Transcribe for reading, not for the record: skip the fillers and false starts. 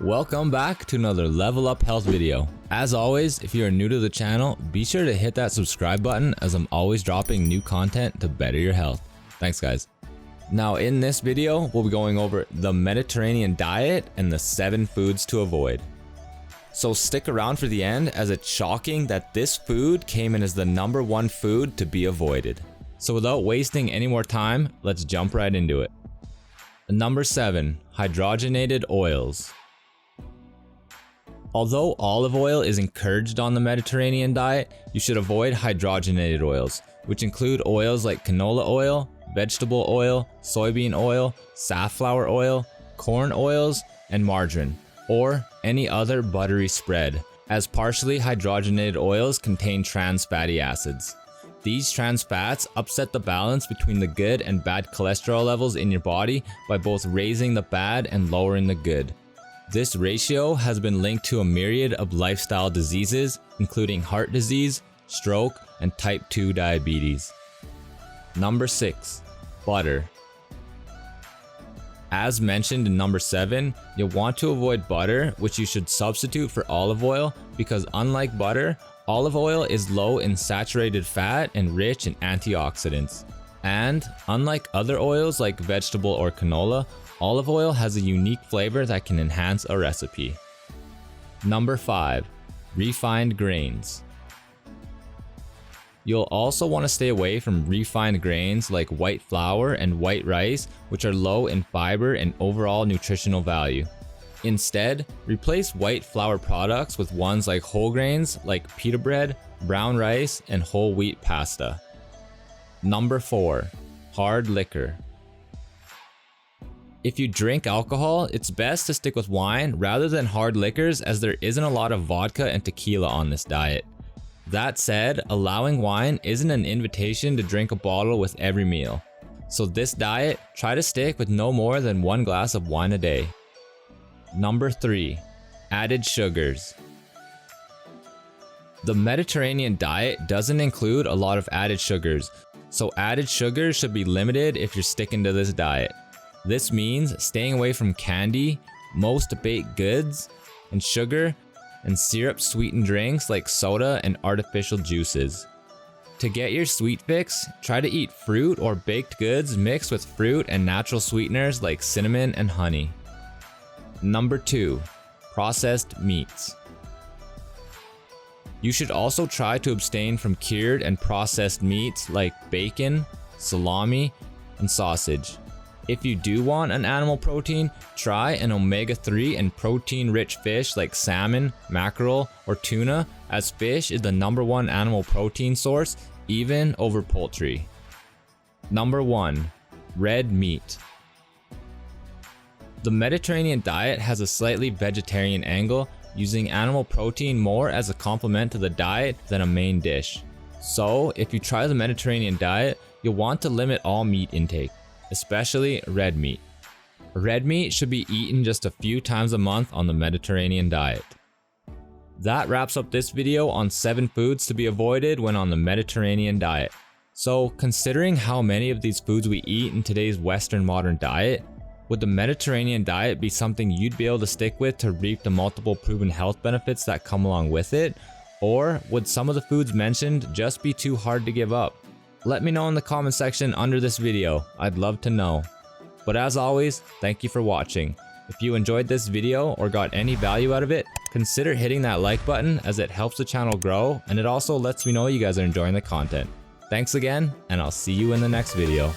Welcome back to another Level Up Health video. As always, if you are new to the channel, be sure to hit that subscribe button as I'm always dropping new content to better your health. Thanks guys. Now in this video, we'll be going over the Mediterranean diet and the 7 foods to avoid. So stick around for the end, as it's shocking that this food came in as the #1 food to be avoided. So without wasting any more time, let's jump right into it. Number 7, hydrogenated oils. Although olive oil is encouraged on the Mediterranean diet, you should avoid hydrogenated oils, which include oils like canola oil, vegetable oil, soybean oil, safflower oil, corn oils, and margarine, or any other buttery spread, as partially hydrogenated oils contain trans fatty acids. These trans fats upset the balance between the good and bad cholesterol levels in your body by both raising the bad and lowering the good. This ratio has been linked to a myriad of lifestyle diseases, including heart disease, stroke, and type 2 diabetes. Number 6, butter. As mentioned in number 7, you'll want to avoid butter, which you should substitute for olive oil, because unlike butter, olive oil is low in saturated fat and rich in antioxidants. And unlike other oils like vegetable or canola, olive oil has a unique flavor that can enhance a recipe. Number 5, refined grains. You'll also want to stay away from refined grains like white flour and white rice, which are low in fiber and overall nutritional value. Instead, replace white flour products with ones like whole grains like pita bread, brown rice, and whole wheat pasta. Number 4, hard liquor. If you drink alcohol, it's best to stick with wine rather than hard liquors, as there isn't a lot of vodka and tequila on this diet. That said, allowing wine isn't an invitation to drink a bottle with every meal. So this diet, try to stick with no more than 1 glass of wine a day. Number 3, added sugars. The Mediterranean diet doesn't include a lot of added sugars, so added sugars should be limited if you're sticking to this diet. This means staying away from candy, most baked goods, and sugar, and syrup sweetened drinks like soda and artificial juices. To get your sweet fix, try to eat fruit or baked goods mixed with fruit and natural sweeteners like cinnamon and honey. Number 2, processed meats. You should also try to abstain from cured and processed meats like bacon, salami, and sausage. If you do want an animal protein, try an omega-3 and protein-rich fish like salmon, mackerel, or tuna, as fish is the #1 animal protein source, even over poultry. Number 1, red meat. The Mediterranean diet has a slightly vegetarian angle, using animal protein more as a complement to the diet than a main dish. So, if you try the Mediterranean diet, you'll want to limit all meat intake, especially red meat. Red meat should be eaten just a few times a month on the Mediterranean diet. That wraps up this video on 7 foods to be avoided when on the Mediterranean diet. So, considering how many of these foods we eat in today's Western modern diet, would the Mediterranean diet be something you'd be able to stick with to reap the multiple proven health benefits that come along with it? Or would some of the foods mentioned just be too hard to give up? Let me know in the comment section under this video, I'd love to know. But as always, thank you for watching. If you enjoyed this video or got any value out of it, consider hitting that like button, as it helps the channel grow and it also lets me know you guys are enjoying the content. Thanks again, and I'll see you in the next video.